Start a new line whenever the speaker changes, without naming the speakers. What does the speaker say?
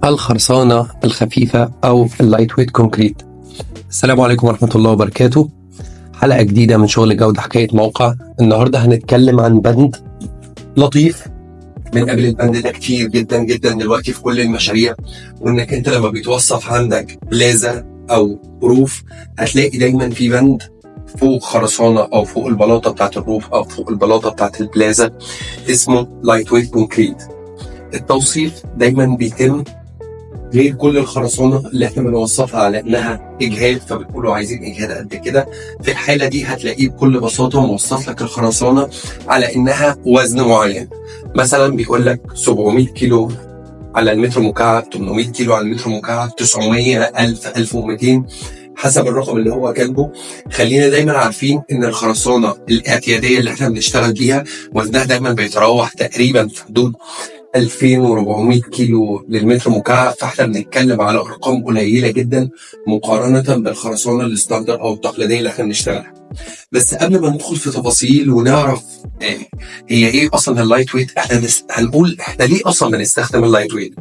الخرسانة الخفيفة أو اللايت ويت كونكريت. السلام عليكم ورحمة الله وبركاته. حلقة جديدة من شغل جودة حكاية موقع. النهاردة هنتكلم عن بند لطيف بنقابل البند ده كتير جدا جدا دلوقتي في كل المشاريع، وانك انت لما بيتوصف عندك بلازا او روف هتلاقي دايما في بند فوق خرسانة او فوق البلاطة بتاعت الروف او فوق البلاطة بتاعت البلازا اسمه لايت ويت كونكريت. التوصيف دايما بيتم غير كل الخرسانة اللي احنا بنوصفها على انها اجهاد، فبتقولوا عايزين اجهاد قد كده. في الحالة دي هتلاقيه بكل بساطة موصف لك الخرسانة على انها وزن معين، مثلا بيقول لك 700 كيلو على المتر مكعب، 800 كيلو على المتر مكعب، 900، 1000، 1200 حسب الرقم اللي هو كاتبه. خلينا دايما عارفين ان الخرسانة الاعتيادية اللي احنا بنشتغل بيها وزنها دايما بيتراوح تقريبا في حدود 2400 كيلو للمتر مكعب، فاحنا بنتكلم على ارقام قليله جدا مقارنه بالخرسانه الستاندر او التقليديه اللي احنا بنشتغلها. بس قبل ما ندخل في تفاصيل ونعرف هي ايه اصلا اللايت ويت، احنا هنقول احنا ليه اصلا بنستخدم اللايت ويت.